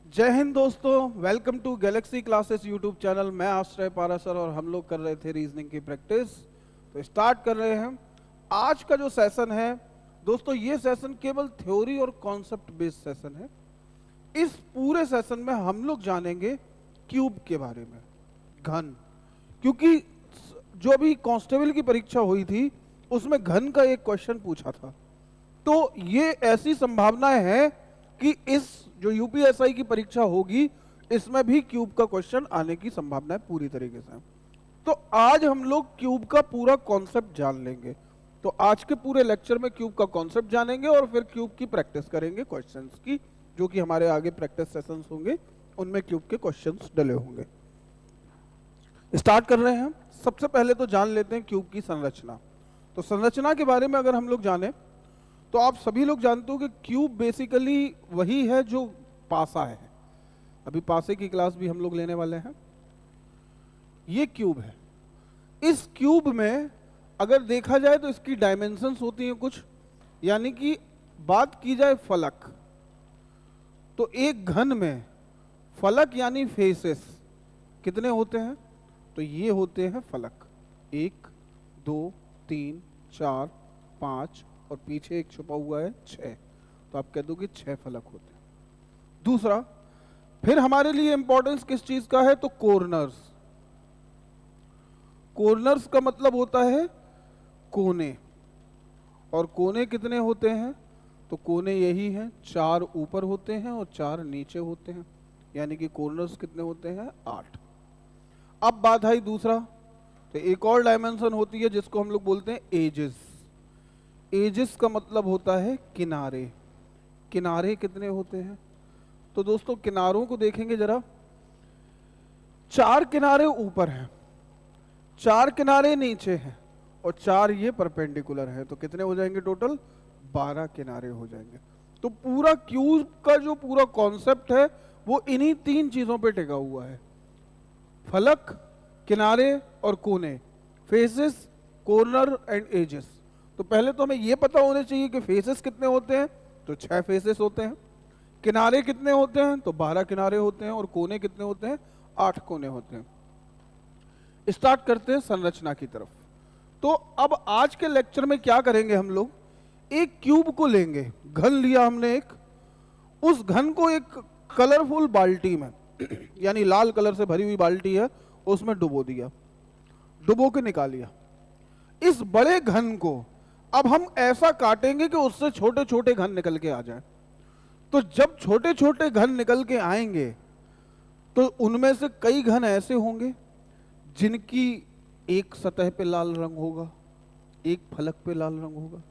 जय हिंद दोस्तों, welcome to Galaxy Classes YouTube channel. मैं आश्रय पारासर और हम लोग कर रहे थे रीजनिंग की प्रैक्टिस। तो स्टार्ट कर रहे हैं आज का जो सेशन है। दोस्तों ये सेशन केवल थ्योरी और कॉन्सेप्ट बेस्ड सेशन है। इस पूरे सेशन में हम लोग जानेंगे क्यूब के बारे में, घन। क्योंकि जो अभी कांस्टेबल की परीक्षा हुई थी उसमें घन का एक क्वेश्चन पूछा था। तो ये ऐसी संभावनाएं हैं कि इस जो यूपीएसआई की परीक्षा होगी इसमें भी क्यूब का क्वेश्चन आने की संभावना पूरी तरीके से। तो आज हम लोग क्यूब का पूरा कॉन्सेप्ट जान लेंगे। तो आज के पूरे लेक्चर में क्यूब का कॉन्सेप्ट जानेंगे और फिर क्यूब की प्रैक्टिस करेंगे क्वेश्चंस की, जो कि हमारे आगे प्रैक्टिस सेशंस होंगे उनमें क्यूब के क्वेश्चंस डले होंगे। स्टार्ट कर रहे हैं। सबसे पहले तो जान लेते हैं क्यूब की संरचना। तो संरचना के बारे में अगर हम लोग जाने तो आप सभी लोग जानते हो कि क्यूब बेसिकली वही है जो पासा है। अभी पासे की क्लास भी हम लोग लेने वाले हैं। ये क्यूब है। इस क्यूब में अगर देखा जाए तो इसकी डायमेंशंस होती हैं कुछ, यानी कि बात की जाए फलक, तो एक घन में फलक यानी फेसेस कितने होते हैं? तो ये होते हैं फलक, 1 2 3 4 5 और पीछे एक छुपा हुआ है 6। तो आप कह दो कि 6 फलक होते हैं। दूसरा, फिर हमारे लिए इंपॉर्टेंस किस चीज का है? तो कॉर्नर्स। कॉर्नर्स का मतलब होता है कोने। और कोने कितने होते हैं? तो कोने यही हैं, 4 ऊपर होते हैं और 4 नीचे होते हैं, यानी कि कॉर्नर्स कितने होते हैं? 8। अब बात आई दूसरा, तो एक और डायमेंशन होती है जिसको हम लोग बोलते हैं एजेस। एजेस का मतलब होता है किनारे। किनारे कितने होते हैं? तो दोस्तों किनारों को देखेंगे जरा। 4 किनारे ऊपर हैं, 4 किनारे नीचे हैं और 4 ये परपेंडिकुलर है। तो कितने हो जाएंगे टोटल? 12 किनारे हो जाएंगे। तो पूरा क्यूब का जो पूरा कॉन्सेप्ट है वो इन्हीं 3 चीजों पे टिका हुआ है, फलक, किनारे और कोने, फेसेस, कॉर्नर एंड एजेस। तो पहले तो हमें यह पता होना चाहिए कि फेसेस कितने होते हैं। तो 6 फेसेस होते हैं। किनारे कितने होते हैं? तो 12 किनारे होते हैं। और कोने कितने होते हैं? 8 कोने होते हैं। स्टार्ट करते हैं संरचना की तरफ। तो अब आज के लेक्चर में क्या करेंगे हम लोग, एक क्यूब को लेंगे, घन लिया हमने एक, उस घन को एक कलरफुल बाल्टी में यानी लाल कलर से भरी हुई बाल्टी है उसमें डुबो दिया, डुबो के निकालिया। इस बड़े घन को अब हम ऐसा काटेंगे कि उससे छोटे छोटे घन निकल के आ जाए। तो जब छोटे छोटे घन निकल के आएंगे तो उनमें से कई घन ऐसे होंगे जिनकी एक सतह पे लाल रंग होगा, एक फलक पे लाल रंग होगा।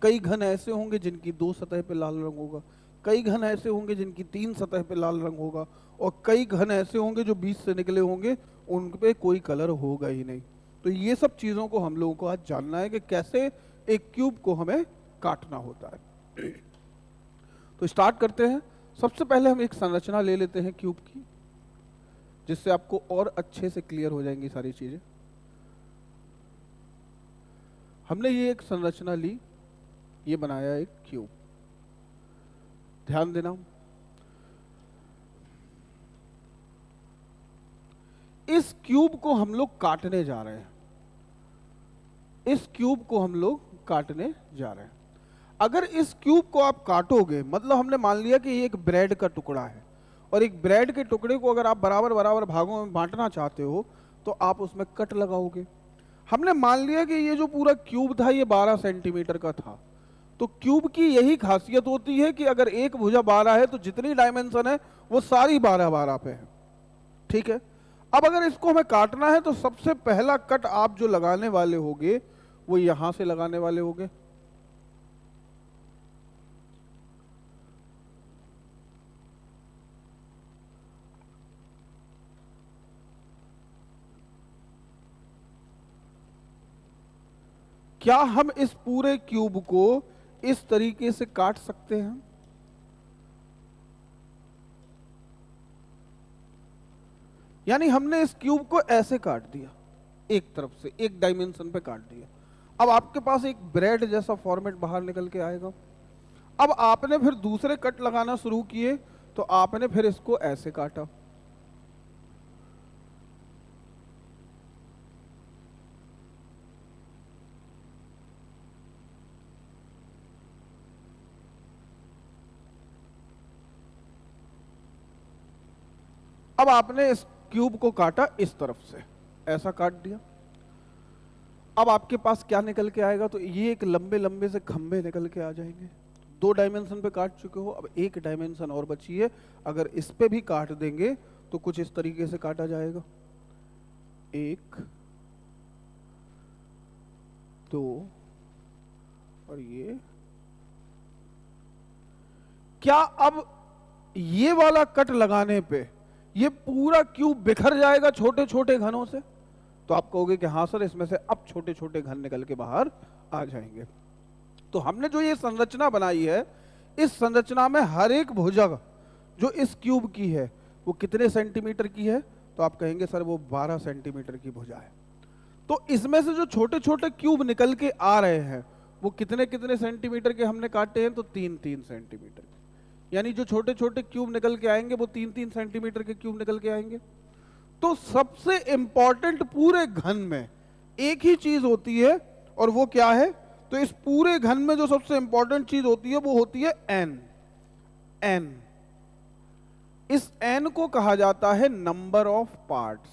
कई घन ऐसे होंगे जिनकी 2 सतह पे लाल रंग होगा। कई घन ऐसे होंगे जिनकी 3 सतह पे लाल रंग होगा। और कई घन ऐसे होंगे जो बीच से निकले होंगे, उन पे कोई कलर होगा ही नहीं। तो ये सब चीजों को हम लोगों को आज जानना है कि कैसे एक क्यूब को हमें काटना होता है। तो स्टार्ट करते हैं। सबसे पहले हम एक संरचना ले लेते हैं क्यूब की, जिससे आपको और अच्छे से क्लियर हो जाएंगी सारी चीजें। हमने ये एक संरचना ली, ये बनाया एक क्यूब। ध्यान देना, इस क्यूब को हम लोग काटने जा रहे हैं। इस क्यूब को हम लोग काटने जा रहे हैं। अगर इस क्यूब को आप काटोगे, मतलब हमने मान लिया कि ये एक ब्रेड का टुकड़ा है, और एक ब्रेड के टुकड़े को अगर आप बराबर बराबर भागों में बांटना चाहते हो तो आप उसमें कट लगाओगे। हमने मान लिया कि ये जो पूरा क्यूब था ये 12 सेंटीमीटर का था। तो क्यूब की यही खासियत होती है कि अगर एक भुजा 12 है तो जितनी डायमेंशन है वो सारी 12 पे है। ठीक है। अब अगर इसको हमें काटना है तो सबसे पहला कट आप जो लगाने वाले होगे वो यहां से लगाने वाले होगे। क्या हम इस पूरे क्यूब को इस तरीके से काट सकते हैं? यानी हमने इस क्यूब को ऐसे काट दिया, एक तरफ से एक डायमेंशन पे काट दिया। अब आपके पास एक ब्रेड जैसा फॉर्मेट बाहर निकल के आएगा। अब आपने फिर दूसरे कट लगाना शुरू किए तो आपने फिर इसको ऐसे काटा, अब आपने इस क्यूब को काटा इस तरफ से, ऐसा काट दिया। अब आपके पास क्या निकल के आएगा, तो ये एक लंबे लंबे से खंभे निकल के आ जाएंगे। 2 डायमेंशन पे काट चुके हो, अब 1 डायमेंशन और बची है। अगर इस पे भी काट देंगे तो कुछ इस तरीके से काटा जाएगा, 1 2 और ये। क्या अब ये वाला कट लगाने पे ये पूरा क्यूब बिखर जाएगा छोटे छोटे घनों से? तो आप कहोगे कि हाँ सर, इसमें से अब छोटे छोटे घन निकल के बाहर आ जाएंगे। तो हमने जो ये संरचना बनाई है, इस संरचना में हर एक भुजा जो इस क्यूब की है वो कितने सेंटीमीटर की है? तो आप कहेंगे सर वो 12 सेंटीमीटर की भुजा है। तो इसमें से जो छोटे छोटे क्यूब निकल के आ रहे हैं वो कितने कितने सेंटीमीटर के हमने काटे हैं? तो 3-3 सेंटीमीटर। यानी जो छोटे छोटे क्यूब निकल के आएंगे वो 3-3 सेंटीमीटर के क्यूब निकल के आएंगे। तो सबसे इंपॉर्टेंट पूरे घन में एक ही चीज होती है, और वो क्या है? तो इस पूरे घन में जो सबसे इंपॉर्टेंट चीज होती है वो होती है एन। एन, इस एन को कहा जाता है number of parts.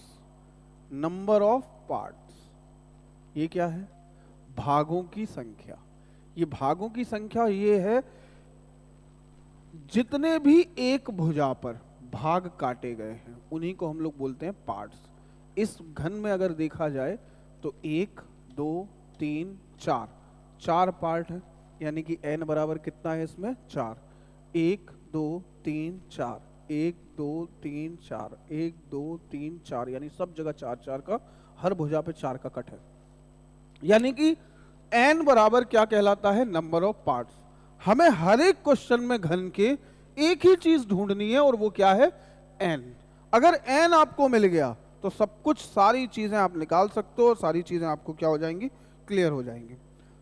Number of parts, ये क्या है? भागों की संख्या। ये भागों की संख्या ये है जितने भी एक भुजा पर भाग काटे गए हैं उन्हीं को हम लोग बोलते हैं पार्ट्स। इस घन में अगर देखा जाए तो 1 2 3 4 4 पार्ट है, यानी कि n बराबर कितना है इसमें? 4। 1 2 3 4 1 2 3 4 1 2 3 4, यानी सब जगह 4-4 का, हर भुजा पे 4 का कट है। यानी कि n बराबर क्या कहलाता है? Number of parts. हमें हर एक क्वेश्चन में घन के एक ही चीज ढूंढनी है, और वो क्या है? n। अगर n आपको मिल गया तो सब कुछ, सारी चीजें आप निकाल सकते हो, सारी चीजें आपको क्या हो जाएंगी? क्लियर हो जाएंगी।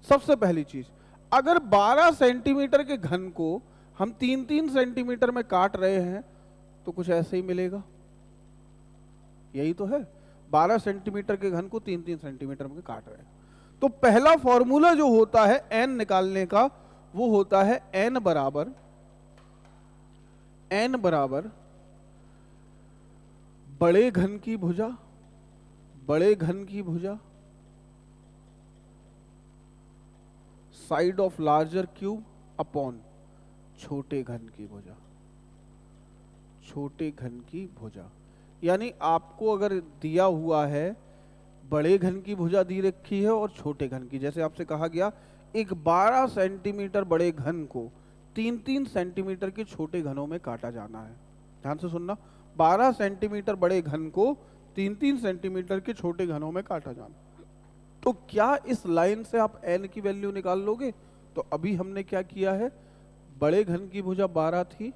सबसे पहली चीज, अगर 12 सेंटीमीटर के घन को हम 3-3 सेंटीमीटर में काट रहे हैं तो कुछ ऐसे ही मिलेगा। यही तो है, 12 सेंटीमीटर के घन को 3-3 सेंटीमीटर में काट रहे हैं। तो पहला फॉर्मूला जो होता है n निकालने का, वो होता है n बराबर बड़े घन की भुजा, बड़े घन की भुजा side of larger cube upon छोटे घन की भुजा, छोटे घन की भुजा। यानी आपको अगर दिया हुआ है बड़े घन की भुजा दी रखी है और छोटे घन की, जैसे आपसे कहा गया एक 12 सेंटीमीटर बड़े घन को 3-3 सेंटीमीटर के छोटे घनों में काटा जाना है। ध्यान से सुनना, 12 सेंटीमीटर बड़े घन को 3-3 सेंटीमीटर के छोटे घनों में काटा जाना। तो क्या इस लाइन से आप n की वैल्यू निकाल लोगे? तो अभी हमने क्या किया है, बड़े घन की भुजा 12 थी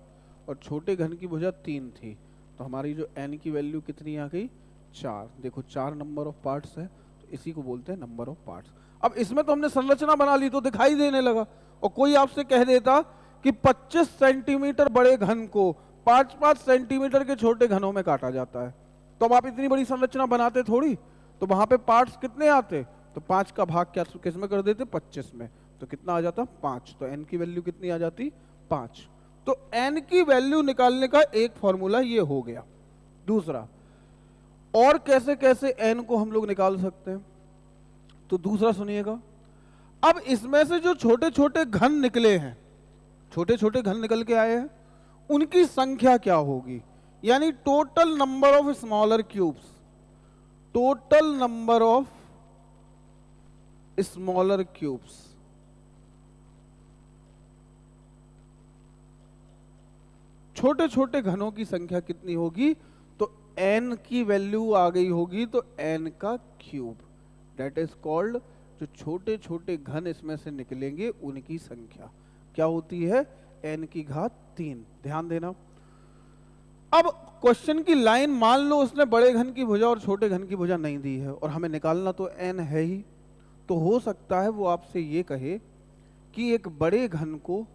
और छोटे घन की भुजा 3 थी, तो हमारी जो n की वैल्यू कितनी आ गई? 4। देखो 4 नंबर ऑफ पार्ट्स है, तो इसी को बोलते हैं नंबर ऑफ पार्ट्स। अब इसमें तो हमने संरचना बना ली तो दिखाई देने लगा, और कोई आपसे कह देता कि 25 सेंटीमीटर बड़े घन को 5-5 सेंटीमीटर के छोटे घनों में काटा जाता है, तो अब आप इतनी बड़ी संरचना बनाते थोड़ी, तो वहां पे पार्ट्स कितने आते? तो 5 का भाग क्या किस में कर देते? 25 में, तो कितना आ जाता? 5। तो n की वैल्यू कितनी आ जाती? 5। तो n की वैल्यू निकालने का एक फॉर्मूला ये हो गया। दूसरा, और कैसे कैसे n को हम लोग निकाल सकते हैं? तो दूसरा सुनिएगा, अब इसमें से जो छोटे छोटे घन निकले हैं, छोटे छोटे घन निकल के आए हैं, उनकी संख्या क्या होगी? यानी total number of smaller cubes, total number of smaller cubes. छोटे छोटे घनों की संख्या कितनी होगी? तो n की वैल्यू आ गई होगी, तो n का क्यूब, डेट इज कॉल्ड, जो छोटे छोटे घन इसमें से निकलेंगे उनकी संख्या क्या होती है? n की घात 3। ध्यान देना। अब क्वेश्चन की लाइन मान लो उसने बड़े घन की भुजा और छोटे घन की भुजा नहीं दी है, और हमें निकालना तो n है ही, तो हो सकता है वो आपसे ये कहे कि एक बड़े घन को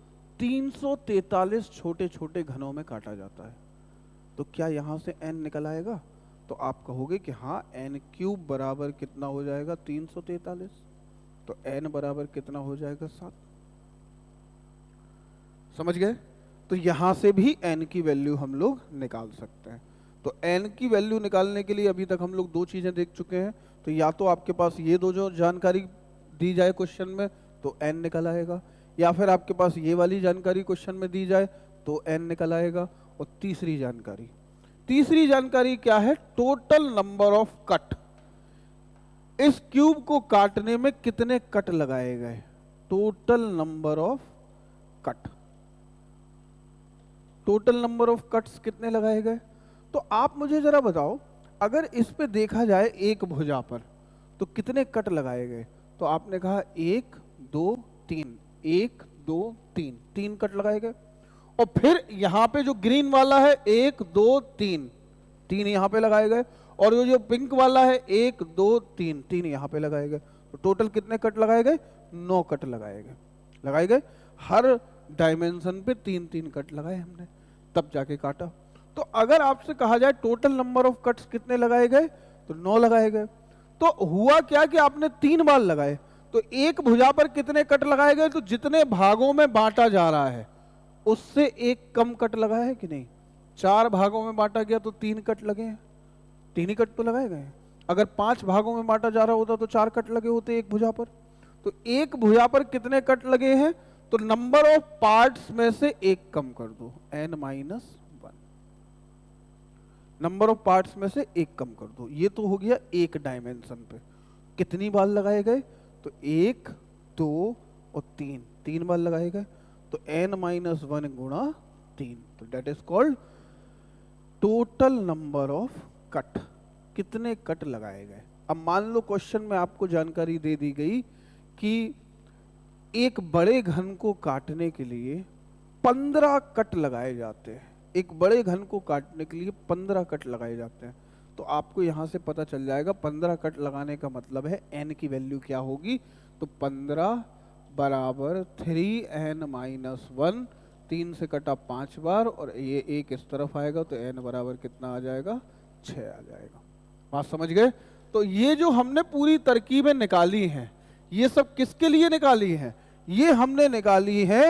343 छोटे छोटे घनों में काटा जाता है, तो क्या यहाँ से n निकल आएगा? तो आप कहोगे कि हाँ n क्यूब बराबर कितना हो जाएगा 343, तो n बराबर कितना हो जाएगा 7। समझ गए? तो यहाँ से भी n की वैल्यू हम लोग निकाल सकते हैं। तो n की वैल्यू निकालने के लिए अभी तक हम लोग दो चीजें देख चुके हैं, तो या तो आपके पास ये दो जो जानकारी दी जाए क्वेश्चन में तो n निकल आएगा, या फिर आपके पास ये वाली जानकारी क्वेश्चन में दी जाए तो n निकल आएगा। और तीसरी जानकारी क्या है? Total number of cut. इस क्यूब को काटने में कितने कट लगाए गए? Total number of cut. Total number of cuts कितने लगाए गए? तो आप मुझे जरा बताओ, अगर इस पे देखा जाए एक भुजा पर तो कितने कट लगाए गए? तो आपने कहा 1 2 3, 1 2 3, 3 कट लगाए गए। और फिर यहां पे जो ग्रीन वाला है 1 2 3, 3 यहां पे लगाए गए। और ये जो पिंक वाला है 1 2 3, 3 यहां पे लगाए गए। तो टोटल कितने कट लगाए गए? 9 कट लगाए गए। हर डायमेंशन पे 3-3 कट लगाए हमने, तब जाके काटा। तो अगर आपसे कहा जाए टोटल नंबर ऑफ कट्स कितने लगाए गए, तो 9 लगाए गए। तो हुआ क्या कि आपने 3 बार लगाए, तो एक भुजा पर कितने कट लगाए गए? तो जितने भागों में बांटा जा रहा है उससे एक कम कट लगाया है कि नहीं? 4 भागों में बांटा गया तो 3 कट लगे हैं, 3 ही कट तो लगाए गए हैं। अगर 5 भागों में बांटा जा रहा होता तो 4 कट लगे होते एक भुजा पर। तो एक भुजा पर कितने कट लगे हैं? तो नंबर ऑफ पार्ट्स में से एक कम कर दो, n-1। नंबर ऑफ पार्ट्स में से एक कम कर दो। ये तो हो गया एक डायमेंशन पे। कितनी बार लगाए गए? तो 1 2 और 3, 3 बार लगाए गए। तो n-1 गुणा 3, तो that is called total number of cut. कितने कट लगाए गए? अब मान लो क्वेश्चन में आपको जानकारी दे दी गई कि एक बड़े घन को काटने के लिए 15 कट लगाए जाते हैं। एक बड़े घन को काटने के लिए 15 कट लगाए जाते हैं। तो आपको यहां से पता चल जाएगा 15 कट लगाने का मतलब है n की वैल्यू क्या होगी। तो 15 बराबर 3n-1, 3 से कटा 5 बार और ये एक इस तरफ आएगा, तो n बराबर कितना आ जाएगा? 6 आ जाएगा। बात समझ गए? तो ये जो हमने पूरी तरकीबें निकाली हैं, ये सब किसके लिए निकाली हैं? ये हमने निकाली है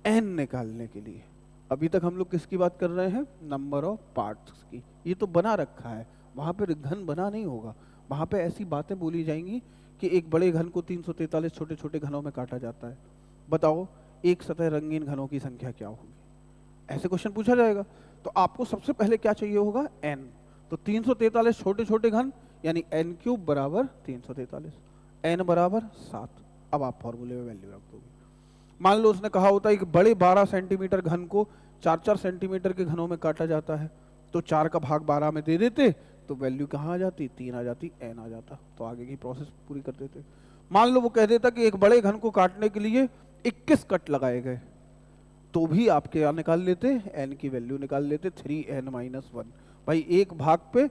n निकालने के लिए। अभी तक हम लोग किसकी बात कर रहे हैं? नंबर ऑफ पार्ट्स की। ये तो बना रखा है, वहां पे घन बना नहीं होगा। वहां पे ऐसी बातें बोली जाएंगी कि एक बड़े घन को 343 छोटे छोटे घनों में काटा जाता है। बताओ एक सतह रंगीन घनों की संख्या क्या होगी? ऐसे क्वेश्चन पूछा जाएगा। तो आपको सबसे पहले क्या चाहिए होगा? n। तो 343 छोटे छोटे घन यानी n³ बराबर 343, n बराबर 7। अब आप फॉर्मूले में वैल्यू रख दोगे। मान लो उसने कहा होता है कि बड़े 12 सेंटीमीटर घन को 4-4 सेंटीमीटर के घनों में काटा जाता है, तो 4 का भाग 12 में दे देते तो वैल्यू कहाँ आ जाती? 3 आ जाती, n आ जाता, तो आगे की प्रोसेस पूरी कर देते। मान लो वो कह देता कि एक बड़े घन को काटने के लिए 21 कट लगाए गए, तो भी आप क्या निकाल लेते? n की वैल्यू निकाल लेते, 3n-1। भाई एक भाग पे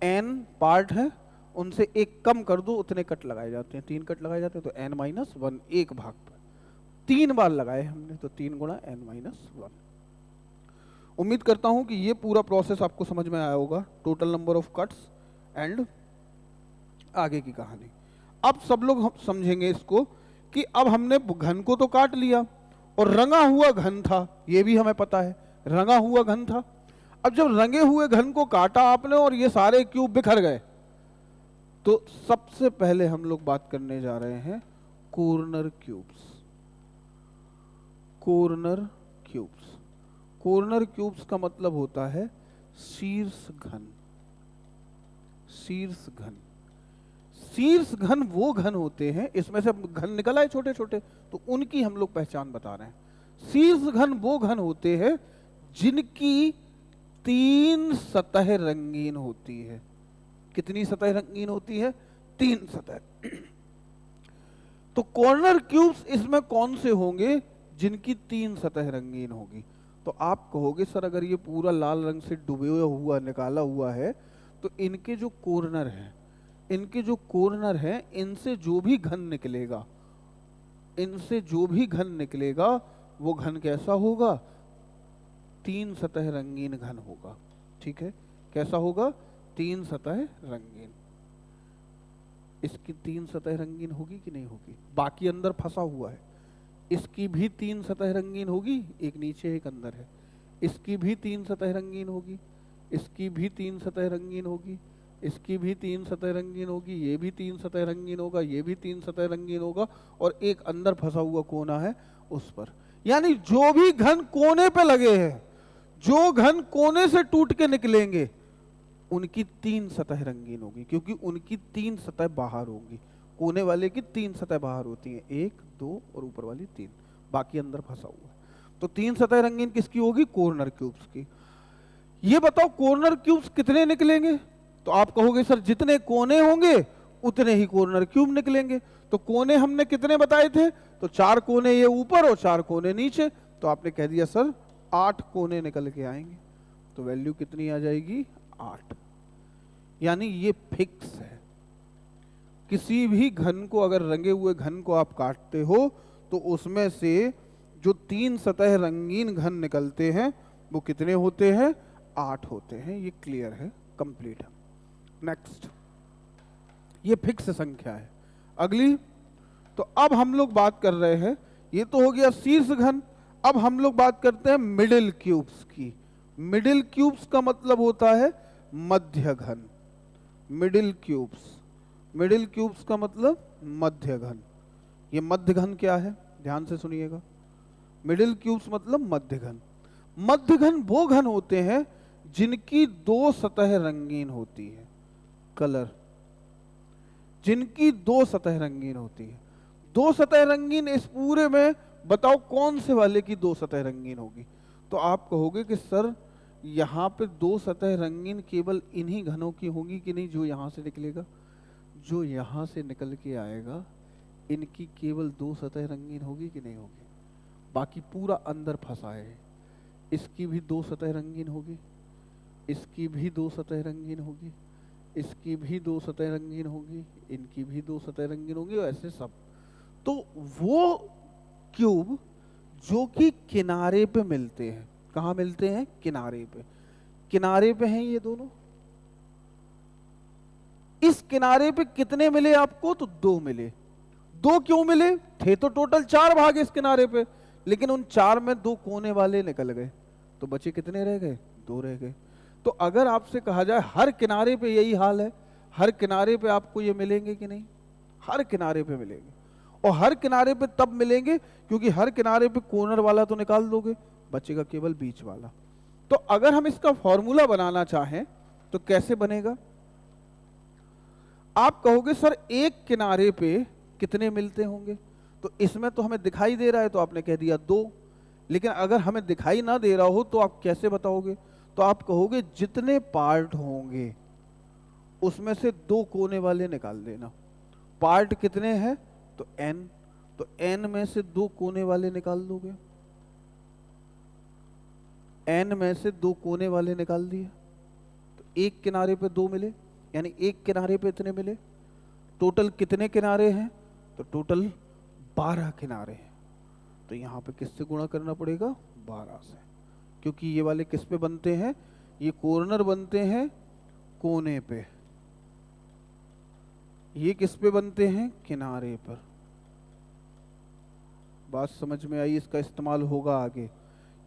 n पार्ट है, उनसे एक कम कर दो, उतने कट लगाए जाते हैं, 3 कट लगाए जाते हैं। तो n-1 एक भाग पर 3 बार लगाए हमने, तो 3 गुणा n-1। उम्मीद करता हूं कि ये पूरा प्रोसेस आपको समझ में आया होगा, total number of cuts and आगे की कहानी। अब सब लोग हम समझेंगे इसको कि अब हमने घन को तो काट लिया और रंगा हुआ घन था, ये भी हमें पता है, रंगा हुआ घन था। अब जब रंगे हुए घन को काटा आपने और ये सारे क्यूब बिखर गए, तो सबसे पहले हम लोग बात करने जा रहे हैं corner cubes. Corner cubes, corner cubes का मतलब होता है शीर्ष घन। शीर्ष घन, शीर्ष घन वो घन होते हैं, इसमें से घन निकल आए छोटे छोटे, तो उनकी हम लोग पहचान बता रहे हैं। शीर्ष घन वो घन होते हैं जिनकी 3 सतह रंगीन होती है। कितनी सतह रंगीन होती है? 3 सतह। तो कॉर्नर क्यूब्स इसमें कौन से होंगे जिनकी 3 सतह रंगीन होगी? तो आप कहोगे सर अगर ये पूरा लाल रंग से डूबे हुआ निकाला हुआ है तो इनके जो कॉर्नर हैं, इनके जो कॉर्नर हैं, इनसे जो भी घन निकलेगा इनसे जो भी घन निकलेगा वो घन कैसा होगा? 3 सतह रंगीन घन होगा। ठीक है, कैसा होगा? 3 सतह रंगीन। इसकी 3 सतह रंगीन होगी कि नहीं होगी? बाकी अंदर फंसा हुआ है। इसकी भी 3 सतह रंगीन होगी, एक नीचे एक अंदर है। इसकी भी 3 सतह रंगीन होगी, इसकी भी 3 सतह रंगीन होगी, इसकी भी 3 सतह रंगीन होगी, ये भी 3 सतह रंगीन होगा, ये भी 3 सतह रंगीन होगा, और एक अंदर फंसा हुआ कोना है उस पर। यानी जो भी घन कोने पे लगे हैं, जो घन कोने से टूट के निकलेंगे, उनकी 3 सतह रंगीन होगी, क्योंकि उनकी 3 सतह बाहर होंगी। कोने वाले की 3 सतह बाहर होती हैं, 1 2 और ऊपर वाली 3, बाकी अंदर फंसा हुआ है। तो 3 सतह रंगीन किसकी होगी? कॉर्नर क्यूब्स की। ये बताओ कॉर्नर क्यूब्स कितने निकलेंगे? तो आप कहोगे सर जितने कोने होंगे उतने ही कॉर्नर क्यूब निकलेंगे। तो कोने हमने कितने बताए थे? तो 4 कोने ये ऊपर और 4 कोने नीचे। तो आपने कह दिया सर 8 कोने निकल के आएंगे। तो वैल्यू कितनी आ जाएगी? 8। यानी ये फिक्स है। किसी भी घन को, अगर रंगे हुए घन को आप काटते हो तो उसमें से जो 3 सतह रंगीन घन निकलते हैं वो कितने होते हैं? 8 होते हैं। ये क्लियर है, कंप्लीट है। नेक्स्ट, ये फिक्स संख्या है। अगली, तो अब हम लोग बात कर रहे हैं, ये तो हो गया शीर्ष घन। अब हम लोग बात करते हैं मिडिल क्यूब्स की। मिडिल क्यूब्स का मतलब होता है मध्य घन। मिडिल क्यूब्स, मिडिल क्यूब्स का मतलब मध्य घन। ये मध्य घन क्या है? ध्यान से सुनिएगा। मिडिल क्यूब्स मतलब मध्य घन। मध्य घन वो घन होते हैं जिनकी 2 सतह रंगीन होती है। कलर, जिनकी 2 सतह रंगीन होती है। 2 सतह रंगीन, इस पूरे में बताओ कौन से वाले की 2 सतह रंगीन होगी? तो आप कहोगे कि सर यहाँ पे 2 सतह रंगीन केवल इन्हीं घनों की होगी कि नहीं, जो यहाँ से निकलेगा? जो यहाँ से निकल के आएगा इनकी केवल 2 सतह रंगीन होगी कि नहीं होगी? बाकी पूरा अंदर फंसा है। इसकी भी 2 सतह रंगीन होगी, इसकी भी 2 सतह रंगीन होगी, इसकी भी 2 सतह रंगीन होगी, इनकी भी 2 सतह रंगीन होगी, और ऐसे सब। तो वो क्यूब जो कि किनारे पे मिलते हैं, कहाँ मिलते हैं? किनारे पे। किनारे पे हैं ये दोनों। इस किनारे पे कितने मिले आपको? तो 2 मिले। 2 क्यों मिले? थे तो टोटल 4 भाग इस किनारे पे, लेकिन उन 4 में 2 कोने वाले निकल गए, तो बचे कितने रह गए? 2 रह गए। तो अगर आपसे कहा जाए हर किनारे पे यही हाल है, हर किनारे पे आपको ये मिलेंगे कि नहीं? हर किनारे पे मिलेंगे। और हर किनारे पे तब मिलेंगे क्योंकि हर किनारे पे कॉर्नर वाला तो निकाल दोगे, बचेगा केवल बीच वाला। तो अगर हम इसका फॉर्मूला बनाना चाहें तो कैसे बनेगा? आप कहोगे सर एक किनारे पे कितने मिलते होंगे? तो इसमें तो हमें दिखाई दे रहा है, तो आपने कह दिया 2। लेकिन अगर हमें दिखाई ना दे रहा हो तो आप कैसे बताओगे? तो आप कहोगे जितने पार्ट होंगे उसमें से 2 कोने वाले निकाल देना। पार्ट कितने हैं? तो n। तो n में से 2 कोने वाले निकाल दोगे। n में से 2 कोने वाले निकाल दिए, तो एक किनारे पे 2 मिले, यानी एक किनारे पे इतने मिले। टोटल कितने किनारे हैं? तो टोटल 12 किनारे हैं। तो यहाँ पे किससे गुणा करना पड़ेगा? 12 से, क्योंकि ये वाले किस पे बनते हैं? ये कॉर्नर बनते हैं कोने पे, ये किस पे बनते हैं? किनारे पर। बात समझ में आई? इसका इस्तेमाल होगा आगे।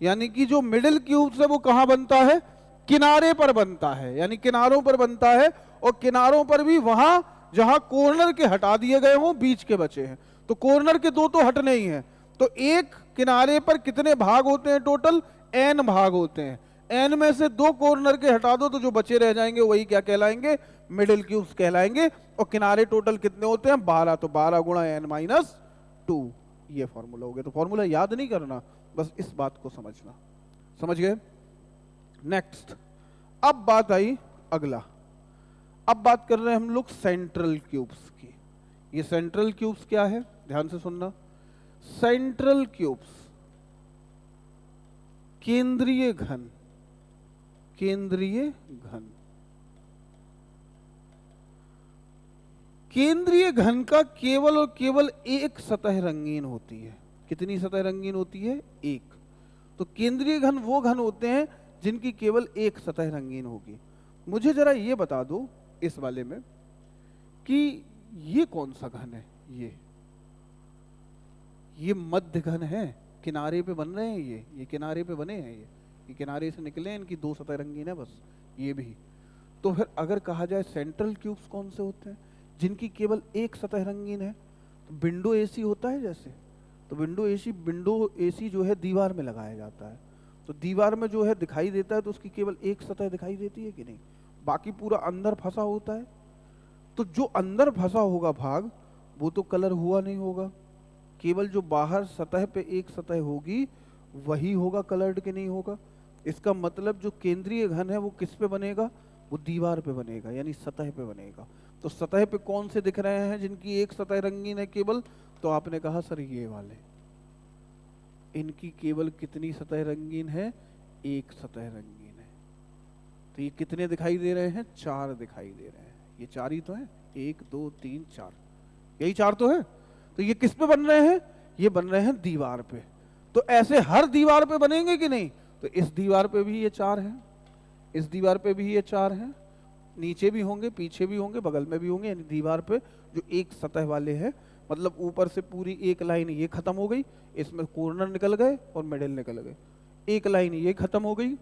यानी कि जो मिडिल क्यूब्स है वो कहाँ बनता है? किनारे पर बनता है, यानी किनारों पर बनता है। और किनारों पर भी वहां जहां कॉर्नर के हटा दिए गए हों, बीच के बचे हैं। तो कॉर्नर के 2 तो हटने ही हैं। तो एक किनारे पर कितने भाग होते हैं? टोटल n भाग होते हैं। n में से 2 कॉर्नर के हटा दो तो जो बचे रह जाएंगे वही क्या कहलाएंगे? मिडिल क्यूब्स कहलाएंगे। और किनारे टोटल कितने होते हैं? 12। तो 12 गुणा n-2, ये फॉर्मूला हो गया। तो फॉर्मूला याद नहीं करना, बस इस बात को समझना। समझ गए? नेक्स्ट, अब बात आई अगला। अब बात कर रहे हैं हम लोग सेंट्रल क्यूब्स की। ये सेंट्रल क्यूब्स क्या है? ध्यान से सुनना। सेंट्रल क्यूब्स केंद्रीय घन, केंद्रीय घन। केंद्रीय घन का केवल और केवल एक सतह रंगीन होती है। कितनी सतह रंगीन होती है? एक। तो केंद्रीय घन वो घन होते हैं जिनकी केवल एक सतह रंगीन होगी। मुझे जरा ये बता दो इस वाले में कि ये कौन सा घन है? ये मध्य घन है, किनारे पे बन रहे हैं ये किनारे पे बने हैं, ये किनारे से निकले, इनकी दो सतह रंगीन है बस। ये भी तो फिर अगर कहा जाए सेंट्रल क्यूब्स कौन से होते हैं जिनकी केवल एक सतह रंगीन है? तो विंडो एसी होता है जैसे, तो विंडो एसी जो है दीवार में लगाया जाता है, तो दीवार में जो है दिखाई देता है तो उसकी केवल एक सतह दिखाई देती है कि नहीं, बाकी पूरा अंदर फंसा होता है। तो जो अंदर फंसा होगा भाग वो तो कलर हुआ नहीं होगा, केवल जो बाहर सतह पे एक सतह होगी वही होगा कलर्ड के नहीं होगा। इसका मतलब जो केंद्रीय घन है वो किस पे बनेगा? वो दीवार पे बनेगा, यानी सतह पे बनेगा। तो सतह पे कौन से दिख रहे हैं जिनकी एक सतह रंगीन है केवल? तो आपने कहा सर ये वाले, इनकी केवल कितनी सतह रंगीन है? एक सतह रंगीन है। तो ये कितने दिखाई दे रहे हैं? चार दिखाई दे रहे हैं। ये चार ही तो है, 1 2 3 4, यही चार तो है। तो ये किस पे बन रहे हैं? ये बन रहे हैं दीवार पे। तो ऐसे हर दीवार पे बनेंगे कि नहीं? तो इस दीवार पे भी ये चार हैं, इस दीवार पे भी ये चार हैं, नीचे भी होंगे, पीछे भी होंगे, बगल में भी होंगे। यानी दीवार पे जो एक सतह वाले हैं, मतलब ऊपर से पूरी एक लाइन ये खत्म हो गई, इसमें कॉर्नर निकल गए और मिडिल निकल गए। एक लाइन ये खत्म हो गई,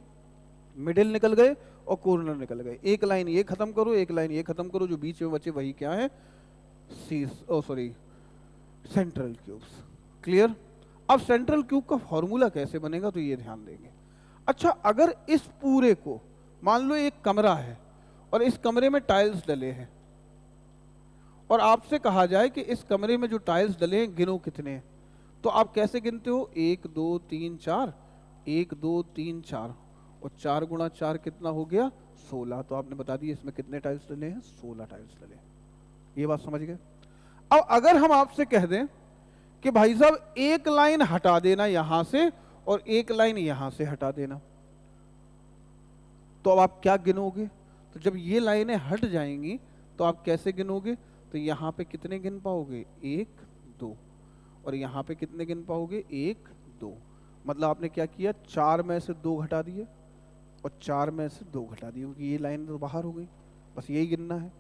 मिडिल निकल गए और कॉर्नर निकल गए। एक लाइन ये खत्म करो, एक लाइन ये खत्म करो, जो बीच में बचे वही क्या है? Central cubes. क्लियर? अब सेंट्रल क्यूब का फॉर्मूला कैसे बनेगा तो ये ध्यान देंगे। अच्छा, अगर इस पूरे को मान लो एक कमरा है और इस कमरे में टाइल्स डले हैं और आपसे कहा जाए कि इस कमरे में जो टाइल्स डले हैं गिनो कितने हैं, तो आप कैसे गिनते हो? 1 2 3 4, 1 2 3 4, और 4 गुणा 4 कितना हो गया? 16। तो आपने बता दिया इसमें कितने टाइल्स डले हैं? 16 टाइल्स डले हैं। ये बात समझ गए? अब अगर हम आपसे कह दें कि भाई साहब एक लाइन हटा देना यहां से और एक लाइन यहां से हटा देना, तो अब आप क्या गिनोगे? तो जब ये लाइनें हट जाएंगी तो आप कैसे गिनोगे? तो यहां पे कितने गिन पाओगे? 1 2, और यहां पे कितने गिन पाओगे? 1 2। मतलब आपने क्या किया? 4 में से 2 घटा दिए और 4 में से 2 घटा दिए, क्योंकि ये लाइन तो बाहर हो गई, बस यही गिनना है।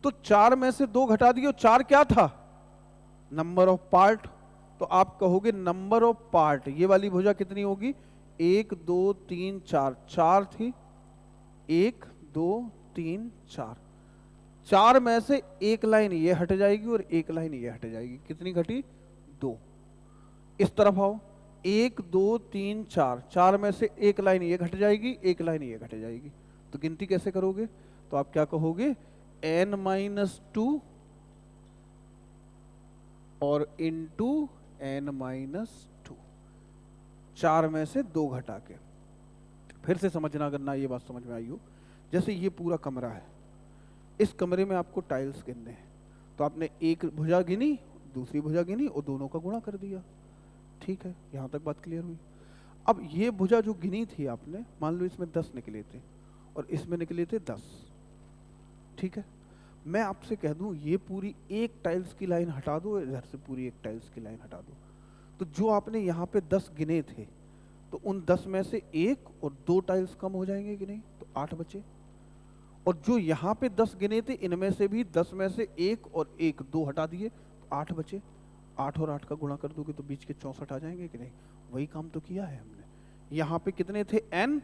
तो 4 में से 2 घटा दिए, और 4 क्या था? Number of part. तो आप कहोगे नंबर ऑफ पार्ट, ये वाली भुजा कितनी होगी? 1 2 3 4, 4 थी, 1 2 3 4। 4 में से एक लाइन ये हट जाएगी और एक लाइन ये हट जाएगी। कितनी घटी? 2। इस तरफ आओ, 1 2 3 4, 4 में से एक लाइन ये घट जाएगी, एक लाइन ये घट जाएगी। तो गिनती कैसे करोगे? तो आप क्या कहोगे? n-2 और इंटू n-2, 4 में से 2 घटा के। फिर से समझना, करना, ये बात समझ में आई हो। जैसे ये पूरा कमरा है, इस कमरे में आपको टाइल्स गिनने हैं, तो आपने एक भुजा गिनी, दूसरी भुजा गिनी और दोनों का गुणा कर दिया। ठीक है, यहां तक बात क्लियर हुई। अब ये भुजा जो गिनी थी आपने, मान लो इसमें 10 निकले थे और इसमें निकले थे 10। ठीक है, मैं आपसे कह दूं ये पूरी एक टाइल्स की लाइन हटा दो, इधर से पूरी एक टाइल्स की लाइन हटा दो, तो जो आपने यहाँ पे 10 गिने थे, तो उन 10 में से 1 और 2 टाइल्स कम हो जाएंगे कि नहीं? तो 8 बचे। और जो यहाँ पे 10 गिने थे, इनमें से भी 10 में से 1 और 1 2 हटा दिए, तो 8 बचे। 8 और 8 का गुणा कर दोगे तो बीच के 64 आ जाएंगे कि नहीं? वही काम तो किया है हमने। यहाँ पे कितने थे? n,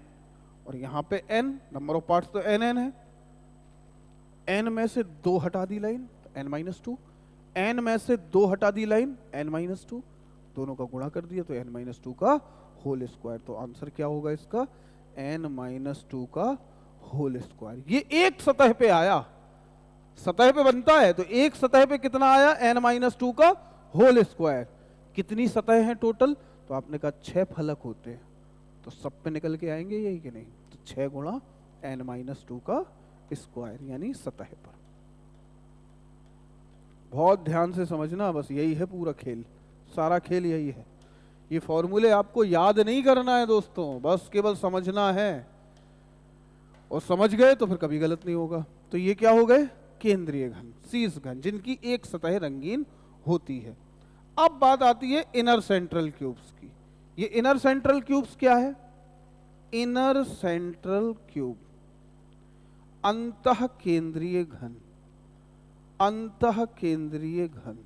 और यहाँ पे n, नंबर ऑफ पार्ट्स तो n है। n में से 2 हटा दी लाइन, तो n-2, n में से 2 हटा दी लाइन, n-2, दोनों का गुणा कर दिया तो n-2 का होल स्क्वायर। तो आंसर क्या होगा इसका? n-2 का होल स्क्वायर। ये एक सतह पे आया, सतह पे बनता है तो एक सतह पे कितना आया? n-2 का होल स्क्वायर। कितनी सतह है टोटल? तो आपने कहा 6 फलक होते हैं, तो सब पे निकल के आएंगे यही कि नहीं? तो 6 गुणा n-2 का स्क्वायर, यानी सतह पर। बहुत ध्यान से समझना, बस यही है पूरा खेल, सारा खेल यही है। ये फॉर्मूले आपको याद नहीं करना है दोस्तों, बस केवल समझना है, और समझ गए तो फिर कभी गलत नहीं होगा। तो ये क्या हो गए? केंद्रीय घन, शीर्ष घन, जिनकी एक सतह रंगीन होती है। अब बात आती है इनर सेंट्रल क्यूब्स की। ये इनर सेंट्रल क्यूब्स क्या है? इनर सेंट्रल क्यूब, अंतः केंद्रीय घन, अंतः केंद्रीय घन।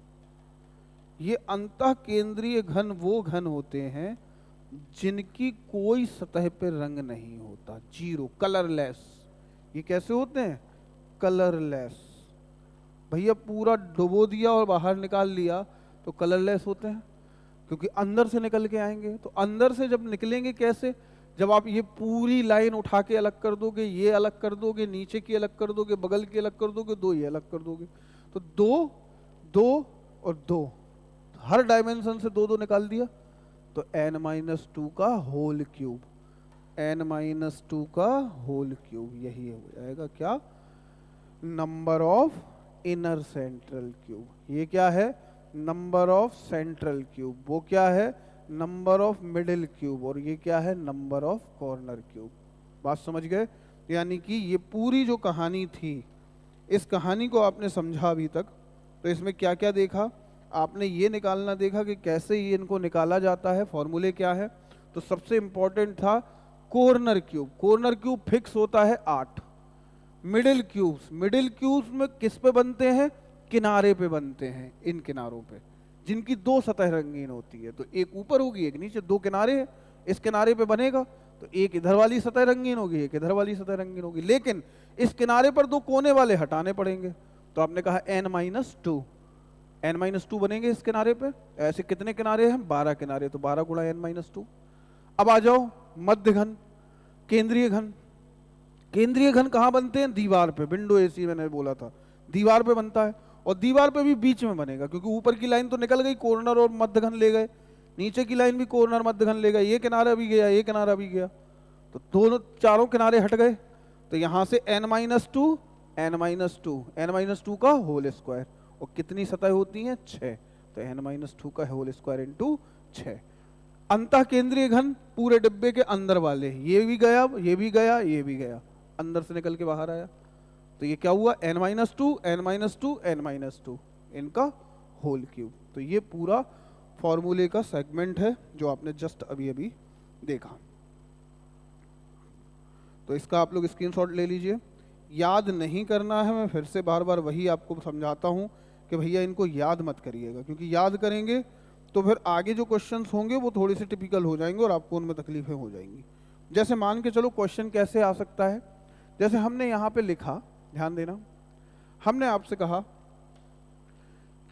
ये अंतः केंद्रीय घन वो घन होते हैं जिनकी कोई सतह पे रंग नहीं होता, जीरो, कलरलेस। ये कैसे होते हैं? कलरलेस। भैया पूरा डुबो दिया और बाहर निकाल लिया तो कलरलेस होते हैं, क्योंकि अंदर से निकल के आएंगे। तो अंदर से जब निकलेंगे कैसे? जब आप ये पूरी लाइन उठा के अलग कर दोगे, ये अलग कर दोगे, नीचे की अलग कर दोगे, बगल की अलग कर दोगे, दो ये अलग कर दोगे, तो दो, दो और दो, हर डायमेंशन से दो दो निकाल दिया तो n-2 का होल क्यूब, n-2 का होल क्यूब, यही हो जाएगा क्या? Number of inner central cube. ये क्या है? Number of central cube. वो क्या है? Number of middle cube. और ये क्या है? Number of corner cube. बात समझ गए? यानी कि ये पूरी जो कहानी थी, इस कहानी को आपने समझा अभी तक, तो इसमें क्या क्या देखा आपने? ये निकालना देखा कि कैसे ये इनको निकाला जाता है, फॉर्मूले क्या है। तो सबसे इंपॉर्टेंट था corner cube. Corner cube fix होता है 8। मिडिल क्यूब्स, मिडिल क्यूब्स में किस पे बनते हैं? किनारे पे बनते हैं, इन किनारों पे, जिनकी दो सतह रंगीन होती है। तो एक ऊपर होगी, एक नीचे, दो किनारे हैं, इस किनारे पे बनेगा तो एक इधर वाली सतह रंगीन होगी, एक इधर वाली सतह रंगीन होगी। लेकिन इस किनारे पर दो कोने वाले हटाने पड़ेंगे, तो आपने कहा n-2, n-2 बनेंगे इस किनारे पे। ऐसे कितने किनारे हैं? 12 किनारे, तो 12 गुणा n-2। अब आ जाओ मध्य घन, केंद्रीय घन। केंद्रीय घन कहाँ बनते हैं? दीवार पे, विंडो एसी मैंने बोला था, दीवार पे बनता है। और दीवार पे भी बीच में बनेगा, क्योंकि ऊपर की लाइन तो निकल गई, कॉर्नर और मध्य घन ले गए, नीचे की लाइन भी कॉर्नर मध्य घन ले गए, ये किनारा भी गया, ये किनारा भी गया, तो दोनों चारों किनारे हट गए। तो यहां से n-2, n-2, n-2 का होल स्क्वायर। और कितनी सतह होती हैं? 6। तो n-2 का होल स्क्वायर इंटू 6। अंतः केंद्रीय घन पूरे डिब्बे के अंदर वाले, ये भी गया, ये भी गया, ये भी गया, अंदर से निकल के बाहर आया। तो ये क्या हुआ? n-2, n-2, n-2, इनका होल क्यूब। तो ये पूरा फॉर्मूले का सेगमेंट है जो आपने जस्ट अभी अभी देखा। तो इसका आप लोग स्क्रीनशॉट ले लीजिए। याद नहीं करना है, मैं फिर से बार बार वही आपको समझाता हूँ कि भैया इनको याद मत करिएगा, क्योंकि याद करेंगे तो फिर आगे जो क्वेश्चंस होंगे वो थोड़े से टिपिकल हो जाएंगे और आपको उनमें तकलीफें हो जाएंगी। जैसे मान के चलो क्वेश्चन कैसे आ सकता है, जैसे हमने यहाँ पे लिखा, ध्यान देना, हमने आपसे कहा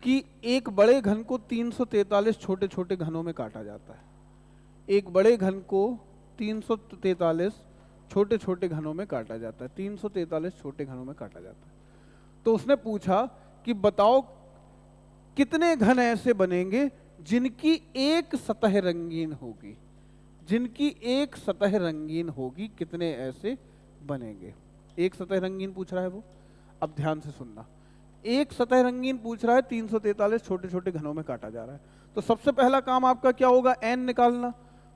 कि एक बड़े घन को 343 छोटे छोटे घनों में काटा जाता है। एक बड़े घन को 343 छोटे छोटे घनों में काटा जाता है, 343 छोटे घनों में काटा जाता है। तो उसने पूछा कि बताओ कितने घन ऐसे बनेंगे जिनकी एक सतह रंगीन होगी, जिनकी एक सतह रंगीन होगी, कितने ऐसे बनेंगे। एक सतह रंगीन पूछ रहा है वो। अब ध्यान से सुनना, एक सतह रंगीन पूछ रहा है, 343 छोटे छोटे घनों में काटा जा रहा है। तो सबसे पहला काम आपका क्या होगा? n निकालना।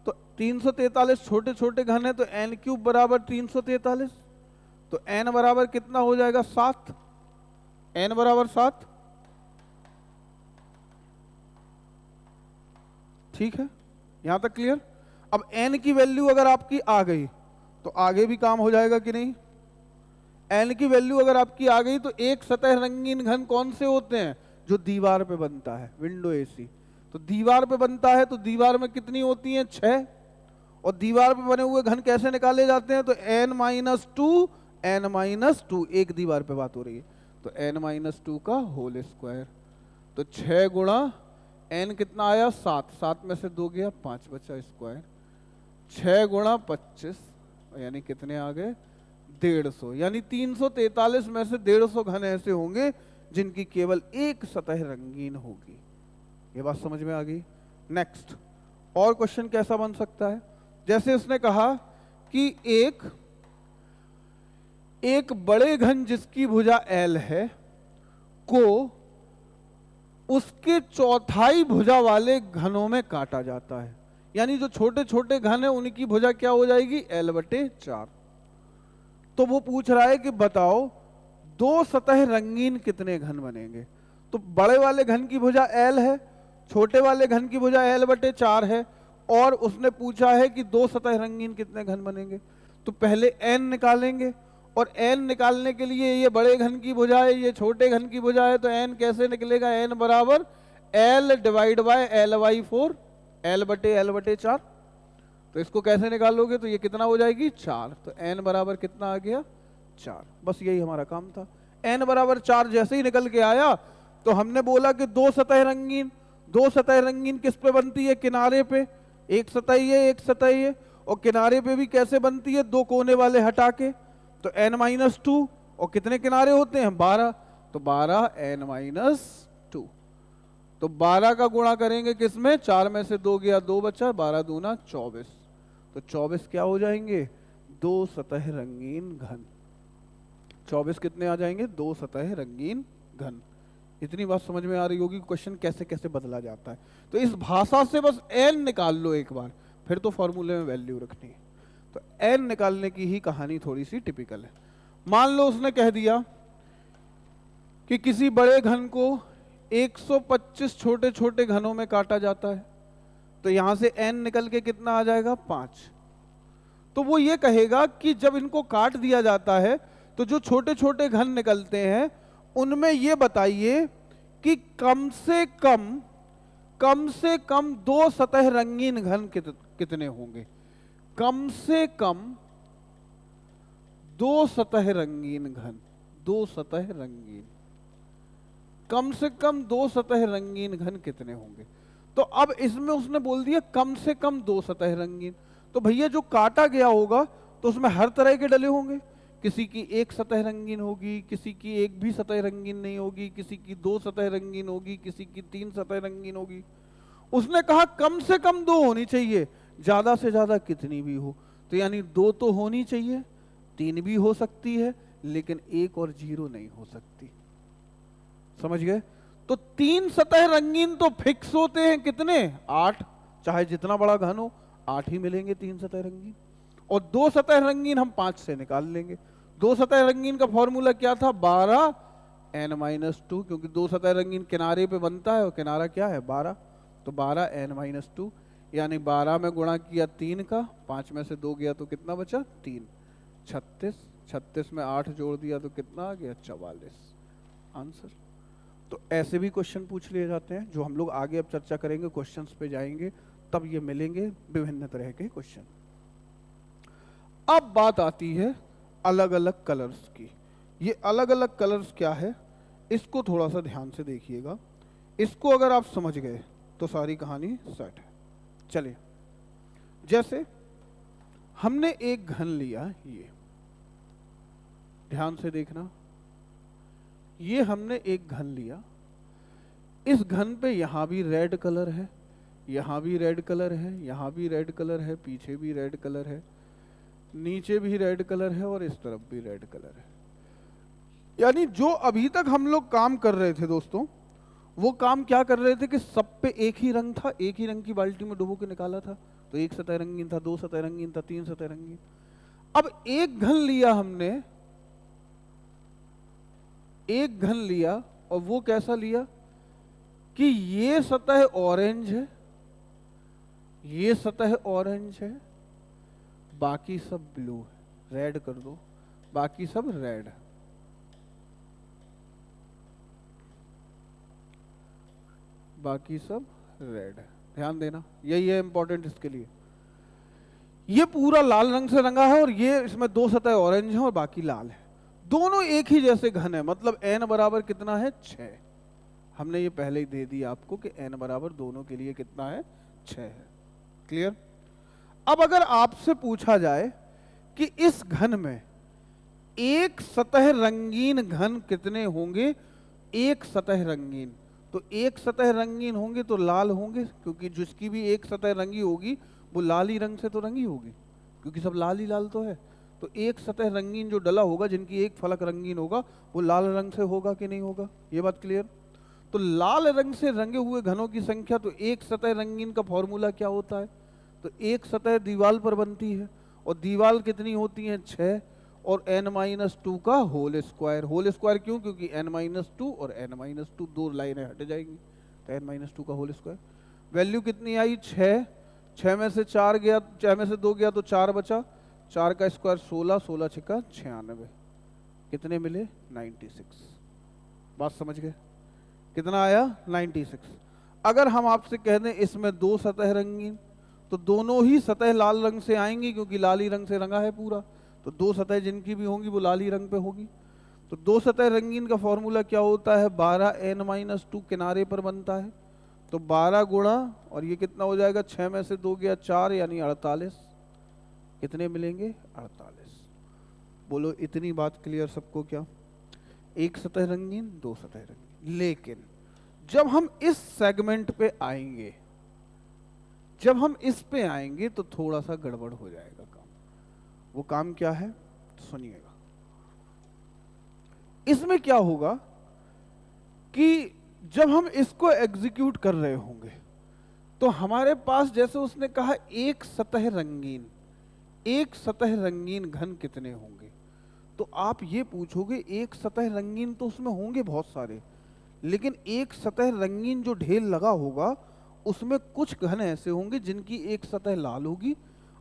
तो 343 छोटे छोटे घन है तो n³ बराबर 343, तो n बराबर कितना हो जाएगा? 7। n बराबर 7, ठीक है, यहां तक क्लियर। अब n की वैल्यू अगर आपकी आ गई तो आगे भी काम हो जाएगा कि नहीं? n की वैल्यू अगर आपकी आ गई तो एक सतह रंगीन घन कौन से होते हैं? जो दीवार पे बनता है, विंडो एसी। तो दीवार पे बनता है तो दीवार में कितनी होती हैं? 6। और दीवार पे बने हुए घन कैसे निकाले जाते हैं? तो n-2, n-2, एक दीवार पे बात हो रही है, तो n-2 का होल स्क्वायर। तो 6 गुणा n कितना आया? 7, 7 में से 2 गया, 5 बचा स्क्वायर। 6 गुणा 25, यानी कितने आ गए? 150। यानी 343 में से 150 घन ऐसे होंगे जिनकी केवल एक सतह रंगीन होगी। ये बात समझ में आ गई? नेक्स्ट और क्वेश्चन कैसा बन सकता है? जैसे उसने कहा कि एक बड़े घन जिसकी भुजा L है को उसके चौथाई भुजा वाले घनों में काटा जाता है। यानी जो छोटे छोटे घन है उनकी भुजा क्या हो जाएगी? L/4। तो वो पूछ रहा है कि बताओ दो सतह रंगीन कितने घन बनेंगे? तो बड़े वाले घन की भुजा L है, छोटे वाले घन की भुजा L/4 है, और उसने पूछा है कि दो सतह रंगीन कितने घन बनेंगे। तो पहले n निकालेंगे, और n निकालने के लिए ये बड़े घन की भुजा है, ये छोटे घन की भुजा है, तो n कैसे निकलेगा? n बराबर L divide by L/4, L/4। तो इसको कैसे निकालोगे? तो ये कितना हो जाएगी? 4। तो n बराबर कितना आ गया? 4। बस यही हमारा काम था। n बराबर 4 जैसे ही निकल के आया तो हमने बोला कि दो सतह रंगीन, दो सतह रंगीन किस पे बनती है? किनारे पे। एक सतह ये, एक सतह ये, और किनारे पे भी कैसे बनती है? दो कोने वाले हटा के। तो n-2, और कितने किनारे होते हैं? 12। तो 12 n-2। तो 12 का गुणा करेंगे किसमें? 4 में से 2 गया, 2 बचा, 12 दूना 24। तो 24 क्या हो जाएंगे? दो सतह रंगीन घन। 24 कितने आ जाएंगे? दो सतह रंगीन घन। इतनी बात समझ में आ रही होगी क्वेश्चन कैसे कैसे बदला जाता है। तो इस भाषा से बस n निकाल लो एक बार, फिर तो फॉर्मूले में वैल्यू रखनी है। तो n निकालने की ही कहानी थोड़ी सी टिपिकल है। मान लो उसने कह दिया कि किसी बड़े घन को 125 छोटे छोटे घनों में काटा जाता है, तो यहां से n निकल के कितना आ जाएगा? 5। तो वो ये कहेगा कि जब इनको काट दिया जाता है तो जो छोटे छोटे घन निकलते हैं उनमें ये बताइए कि कम से कम दो सतह रंगीन घन कितने होंगे? कम से कम दो सतह रंगीन घन, दो सतह रंगीन, कम से कम दो सतह रंगीन घन कितने होंगे? तो अब इसमें उसने बोल दिया कम से कम दो सतह रंगीन, तो भैया जो काटा गया होगा तो उसमें हर तरह के डले होंगे। किसी की एक सतह रंगीन होगी, किसी की एक भी सतह रंगीन नहीं होगी, किसी की दो सतह रंगीन होगी, किसी की 3 सतह रंगीन होगी। उसने कहा कम से कम 2 होनी चाहिए, ज्यादा से ज्यादा कितनी भी हो। तो यानी 2 तो होनी चाहिए, 3 भी हो सकती है, लेकिन 1 और 0 नहीं हो सकती। समझ गए? तो 3 सतह रंगीन तो फिक्स होते हैं कितने? 8। चाहे जितना बड़ा घन हो 8 ही मिलेंगे 3 सतह रंगीन। और 2 सतह रंगीन हम 5 से निकाल लेंगे। 2 सतह रंगीन का फॉर्मूला क्या था? 12 n-2, क्योंकि 2 सतह रंगीन किनारे पे बनता है और किनारा क्या है? 12। तो 12 n-2, यानी 12 में गुणा किया 3 का, 5 में से 2 गया तो कितना बचा? 3। 36। 36 में 8 जोड़ दिया तो कितना आ गया? 44 आंसर। तो ऐसे भी क्वेश्चन पूछ लिए जाते हैं, जो हम लोग आगे अब चर्चा करेंगे, क्वेश्चंस पे जाएंगे तब ये मिलेंगे विभिन्न तरह के क्वेश्चन। अब बात आती है अलग अलग कलर्स की। ये अलग अलग कलर्स क्या है, इसको थोड़ा सा ध्यान से देखिएगा। इसको अगर आप समझ गए तो सारी कहानी सेट है। चलिए, जैसे हमने एक घन लिया, ये ध्यान से देखना, ये हमने एक घन लिया। इस घन पे यहां भी रेड कलर है, यहां भी रेड कलर है, यहां भी रेड कलर है, पीछे भी रेड कलर है, नीचे भी रेड कलर है, और इस तरफ भी रेड कलर है। यानी जो अभी तक हम लोग काम कर रहे थे दोस्तों, वो काम क्या कर रहे थे कि सब पे एक ही रंग था, एक ही रंग की बाल्टी में डुबो के निकाला था। तो एक सतह रंगीन था, 2 सतह रंगीन था, 3 सतह रंगीन। अब एक घन लिया हमने, एक घन लिया, और वो कैसा लिया कि ये सतह ऑरेंज है, ये सतह ऑरेंज है, बाकी सब ब्लू है, रेड कर दो, बाकी सब रेड है। बाकी सब रेड है। ध्यान देना, यही है इंपॉर्टेंट इसके लिए। ये पूरा लाल रंग से रंगा है, और ये इसमें 2 सतह ऑरेंज है और बाकी लाल है। दोनों एक ही जैसे घन है, मतलब n बराबर कितना है? 6। हमने ये पहले ही दे दिया आपको कि n बराबर दोनों के लिए कितना है? 6 है। क्लियर? अब अगर आपसे पूछा जाए कि इस घन में एक सतह रंगीन घन कितने होंगे? एक सतह रंगीन, तो एक सतह रंगीन होंगे तो लाल होंगे, क्योंकि जिसकी भी एक सतह रंगी होगी वो लाल ही रंग से तो रंगी होगी, क्योंकि सब लाल ही लाल तो है। तो एक सतह रंगीन जो डला होगा, जिनकी एक फलक रंगीन होगा, वो लाल रंग से होगा कि नहीं होगा? ये बात क्लियर? तो लाल रंग से रंगे हुए घनों की संख्या, तो एक सतह रंगीन का फॉर्मूला क्या होता है? तो एक सतह दीवार पर बनती है, और दीवार कितनी होती है? 6, और n-2 का होल स्क्वायर। होल स्क्वायर क्यों? क्योंकि n-2 और n-2 दो लाइनें हट जाएंगी, तो n-2 का होल स्क्वायर। वैल्यू कितनी आई? 6। 6 में से 4 गया, 6 में से 2 गया तो 4 बचा, 4 का स्क्वायर 16, 16 छिक्का 96। कितने मिले? 96। बात समझ गए? कितना आया? 96। अगर हम आपसे कह दें इसमें 2 सतह रंगीन, तो दोनों ही सतह लाल रंग से आएंगी, क्योंकि लाल ही रंग से रंगा है पूरा, तो 2 सतह जिनकी भी होंगी वो लाल ही रंग पे होगी। तो 2 सतह रंगीन का फॉर्मूला क्या होता है? 12n-2 किनारे पर बनता है, तो 12 गुणा, और ये कितना हो जाएगा? 6 में से 2 गया 4, यानी 48। कितने मिलेंगे? 48। बोलो इतनी बात क्लियर सबको? क्या एक सतह रंगीन, 2 सतह रंगीन। लेकिन जब हम इस सेगमेंट पे आएंगे, जब हम इस पे आएंगे तो थोड़ा सा गड़बड़ हो जाएगा काम। वो काम क्या है? सुनिएगा। इसमें क्या होगा कि जब हम इसको एग्जीक्यूट कर रहे होंगे तो हमारे पास, जैसे उसने कहा एक सतह रंगीन, एक सतह रंगीन घन कितने होंगे, तो आप ये पूछोगे एक सतह रंगीन तो उसमें होंगे बहुत सारे, लेकिन एक सतह रंगीन जो ढेर लगा होगा उसमें कुछ घन ऐसे होंगे जिनकी एक सतह लाल होगी,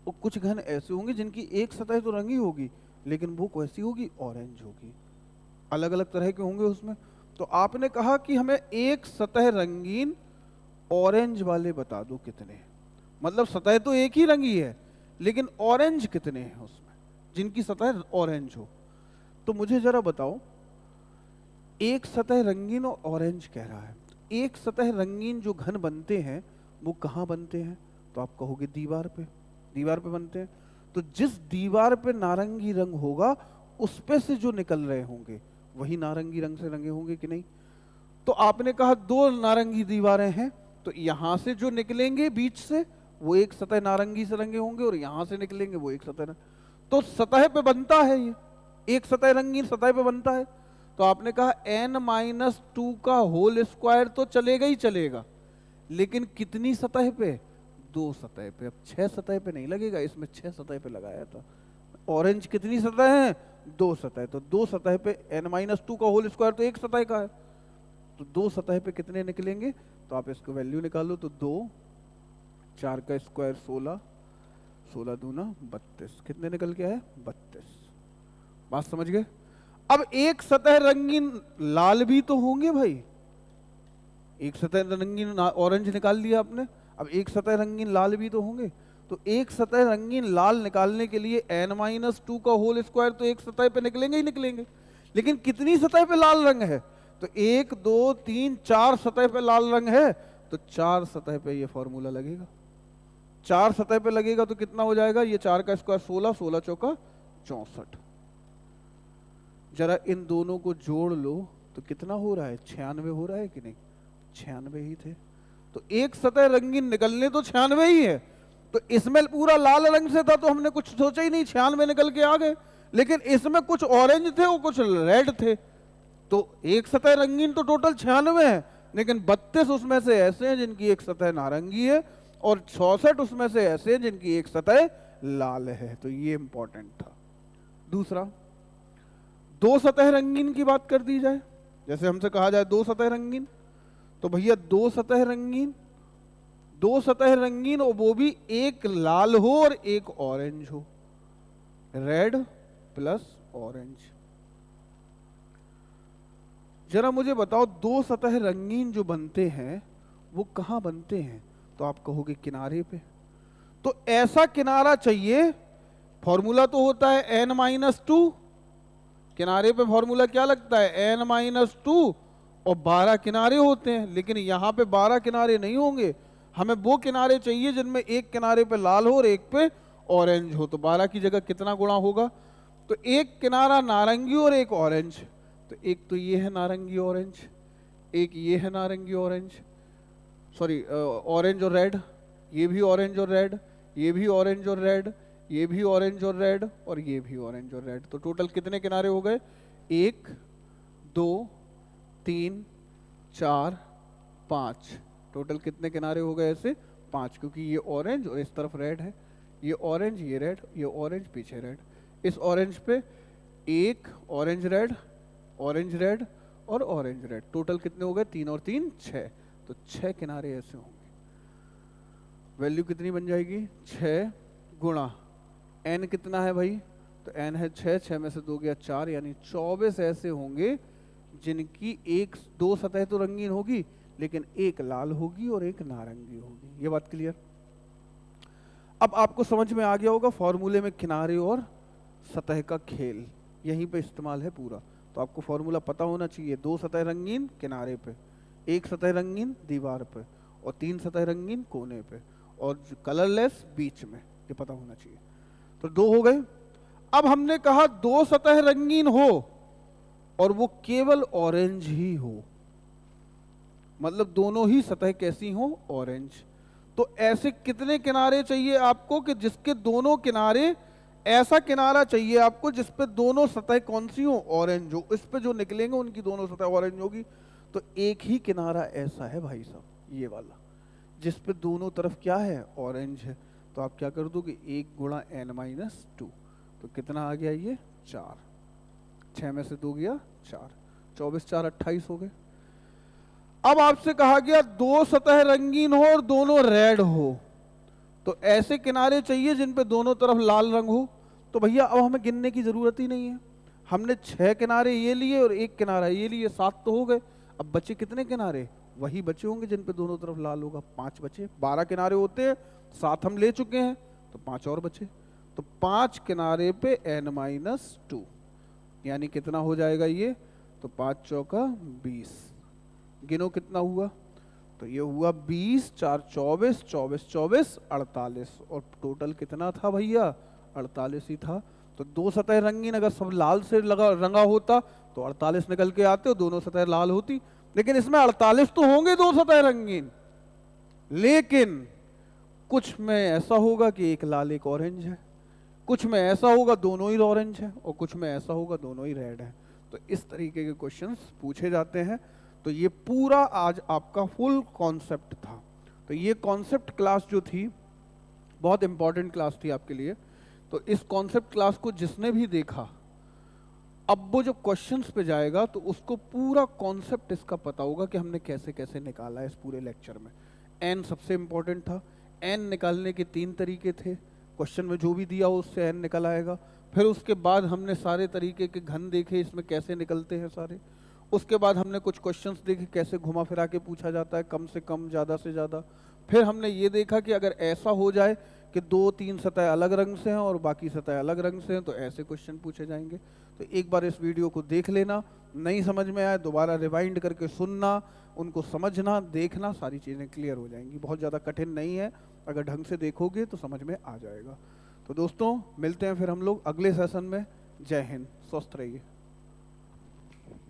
और कुछ घन ऐसे होंगे जिनकी एक सतह तो रंगी होगी लेकिन वो कैसी होगी? ऑरेंज होगी। अलग अलग तरह के होंगे उसमें। तो आपने कहा कि हमें एक सतह रंगीन ऑरेंज वाले बता दो कितने, मतलब सतह तो एक ही रंगी है लेकिन ऑरेंज कितने हैं उसमें जिनकी सतह ऑरेंज हो। तो मुझे जरा बताओ, एक सतह रंगीन और ऑरेंज कह रहा है, एक सतह रंगीन जो घन बनते हैं वो कहाँ बनते हैं? तो आप कहोगे दीवार पे, दीवार पे बनते हैं। तो जिस दीवार पे नारंगी रंग होगा उस पे से जो निकल रहे होंगे वही नारंगी रंग से रंगे होंगे कि नहीं? तो आपने कहा 2 नारंगी दीवारें हैं, तो यहां से जो निकलेंगे बीच से वो एक सतह नारंगी से रंगे होंगे, और यहां से निकलेंगे वो एक सतह। तो सतह पे बनता है, ये एक सतह रंगीन सतह पे बनता है। तो आपने कहा n-2 का होल स्क्वायर तो चलेगा ही चलेगा, लेकिन कितनी सतह पे? 2 सतह पे। अब 6 सतह पे नहीं लगेगा, इसमें 6 सतह पे लगाया था। ऑरेंज कितनी सतह है? 2 सतह। तो 2 सतह पे n-2 का होल स्क्वायर तो एक सतह का है, तो 2 सतह पे कितने निकलेंगे? तो आप इसको वैल्यू निकालो, तो 2, 4 का स्क्वायर 16, 16 दूना 32। कितने निकल के आए? 32। बात समझ गए? अब एक सतह रंगीन लाल भी तो होंगे भाई, एक सतह रंगीन ऑरेंज निकाल लिया आपने, अब एक सतह रंगीन लाल भी तो होंगे। तो एक सतह रंगीन लाल निकालने के लिए n-2 का होल स्क्वायर तो एक सतह पे निकलेंगे ही निकलेंगे, लेकिन कितनी सतह पे लाल रंग है? तो 1, 2, 3, 4 सतह पे लाल रंग है, तो 4 सतह पे ये फॉर्मूला लगेगा। 4 सतह पे लगेगा तो कितना हो जाएगा? ये 4 का स्क्वायर 16, 16 चौका 64। जरा इन दोनों को जोड़ लो तो कितना हो रहा है? 96 हो रहा है कि नहीं? 96 ही थे। तो एक सतह रंगीन निकलने तो 96 ही है, तो इसमें पूरा लाल रंग से था तो हमने कुछ सोचा ही नहीं, 96 निकल के आ गए। लेकिन इसमें कुछ ऑरेंज थे और कुछ रेड थे, तो एक सतह रंगीन तो टोटल 96 है, लेकिन 32 उसमें से ऐसे हैं जिनकी एक सतह नारंगी है, और 66 उसमें से ऐसे हैं जिनकी एक सतह लाल है। तो ये इंपॉर्टेंट था। दूसरा, 2 सतह रंगीन की बात कर दी जाए, जैसे हमसे कहा जाए 2 सतह रंगीन, तो भैया 2 सतह रंगीन, 2 सतह रंगीन और वो भी एक लाल हो और एक ऑरेंज हो, रेड प्लस ऑरेंज। जरा मुझे बताओ 2 सतह रंगीन जो बनते हैं वो कहां बनते हैं? तो आप कहोगे किनारे पे। तो ऐसा किनारा चाहिए, फॉर्मूला तो होता है n-2, किनारे पे फॉर्मूला क्या लगता है? n-2, और 12 किनारे होते हैं, लेकिन यहां पे 12 किनारे नहीं होंगे, हमें वो किनारे चाहिए जिनमें एक किनारे पे लाल हो और एक पे ऑरेंज हो। तो 12 की जगह कितना गुणा होगा? तो एक किनारा नारंगी और एक ऑरेंज, तो एक तो ये है नारंगी ऑरेंज, एक ये है नारंगी ऑरेंज, सॉरी ऑरेंज और रेड, ये भी ऑरेंज और रेड, ये भी ऑरेंज और रेड, ये भी ऑरेंज और रेड, और ये भी ऑरेंज और रेड। तो टोटल कितने किनारे हो गए? 1, 2, 3, 4, 5। टोटल कितने किनारे हो गए ऐसे? 5, क्योंकि ये ऑरेंज और इस तरफ रेड है, ये ऑरेंज, ये रेड, ये ऑरेंज, पीछे रेड। इस ऑरेंज पे एक ऑरेंज रेड और ऑरेंज रेड, टोटल कितने हो गए? 3 और 3 6। तो 6 किनारे ऐसे होंगे। वैल्यू कितनी बन जाएगी? 6 गुणा n कितना है भाई? तो n है 6, 6 में से 2 गया 4, यानी 24 ऐसे होंगे जिनकी एक दो सतह तो रंगीन होगी लेकिन एक लाल होगी और एक नारंगी होगी। ये बात क्लियर? अब आपको समझ में आ गया होगा फॉर्मूले में किनारे और सतह का खेल यहीं पे इस्तेमाल है पूरा। तो आपको फॉर्मूला पता होना चाहिए, 2 सतह रंगीन किनारे पे, 1 सतह रंगीन दीवार पे और 3 सतह रंगीन कोने पे और कलरलेस बीच में, ये पता होना चाहिए। तो 2 हो गए। अब हमने कहा 2 सतह रंगीन हो और वो केवल ऑरेंज ही हो, मतलब दोनों ही सतह कैसी हो? ऑरेंज। तो ऐसे कितने किनारे चाहिए आपको कि जिसके दोनों किनारे, ऐसा किनारा चाहिए आपको जिस पे दोनों सतह कौन सी हो? ऑरेंज हो। इस पे जो निकलेंगे उनकी दोनों सतह ऑरेंज होगी। तो एक ही किनारा ऐसा है भाई साहब, ये वाला, जिस पे दोनों तरफ क्या है? ऑरेंज है। तो आप क्या कर दोगे? 1 गुणा n-2। तो कितना आ गया ये? 4। 6 में से 2 गया 4, 24 4 28 हो गए। अब आपसे कहा गया 2 सतह रंगीन हो और दोनों रेड हो, तो ऐसे किनारे चाहिए जिन पे दोनों तरफ लाल रंग हो। तो भैया अब हमें गिनने की जरूरत ही नहीं है, हमने 6 किनारे ये लिए और 1 किनारा ये लिए, 7 तो हो गए। अब बचे कितने किनारे? वही बचे होंगे जिन पे दोनों तरफ लाल होगा, 5 बचे। 12 किनारे होते हैं, 7 हम ले चुके हैं, तो 5 और बचे। तो 5 किनारे पे n-2, यानी कितना हो जाएगा ये? तो 5 चौका 20। गिनो कितना हुआ? तो ये हुआ 20, 4 24, 24 24 48, और टोटल कितना था भैया? 48 ही था। तो 2 सतह रंगीन अगर सब लाल से रंगा होता तो 48 निकल के आते और दोनों सतह लाल होती, लेकिन इसमें 48 तो होंगे 2 सतह रंगीन, लेकिन कुछ में ऐसा होगा कि एक लाल एक ऑरेंज है, कुछ में ऐसा होगा दोनों ही ऑरेंज है, और कुछ में ऐसा होगा दोनों ही रेड है। तो इस तरीके के क्वेश्चंस पूछे जाते हैं। तो ये पूरा आज आपका फुल कॉन्सेप्ट था। तो ये कॉन्सेप्ट क्लास जो थी बहुत इंपॉर्टेंट क्लास थी आपके लिए। तो इस कॉन्सेप्ट क्लास को जिसने भी देखा, अब वो जो क्वेश्चंस पे जाएगा तो उसको पूरा कॉन्सेप्ट इसका पता होगा कि हमने कैसे कैसे निकाला है इस पूरे लेक्चर में। एन सबसे इंपॉर्टेंट था। एन निकालने के 3 तरीके थे, क्वेश्चन में जो भी दिया हो उससे एन निकल आएगा। फिर उसके बाद हमने सारे तरीके के घन देखे, इसमें कैसे निकलते हैं सारे। उसके बाद हमने कुछ क्वेश्चंस देखे कैसे घुमा फिरा के पूछा जाता है, कम से कम ज़्यादा से ज़्यादा। फिर हमने ये देखा कि अगर ऐसा हो जाए कि 2-3 सतह अलग रंग से हैं और बाकी सतह अलग रंग से हैं तो ऐसे क्वेश्चन पूछे जाएंगे। तो एक बार इस वीडियो को देख लेना, नहीं समझ में आए दोबारा रिवाइंड करके सुनना, उनको समझना, देखना, सारी चीज़ें क्लियर हो जाएंगी। बहुत ज़्यादा कठिन नहीं है, अगर ढंग से देखोगे तो समझ में आ जाएगा। तो दोस्तों मिलते हैं फिर हम लोग अगले सेशन में। जय हिंद, स्वस्थ रहिए।